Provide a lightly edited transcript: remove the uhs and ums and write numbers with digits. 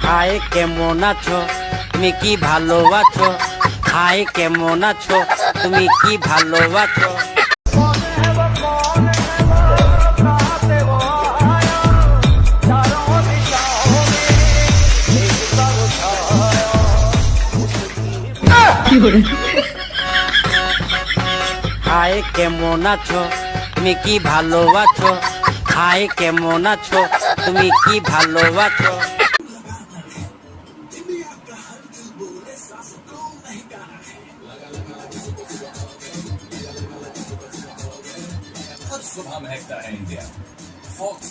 High কেমন আছো, তুমি কি ভালো আছো? হাই কেমন আছো, তুমি কি ভালো আছো? হাই কেমন আছো, তুমি কি ভালো আছো? হাই কেমন আছো, তুমি কি ভালো আছো? सुबह महकता है इंडिया फॉक्स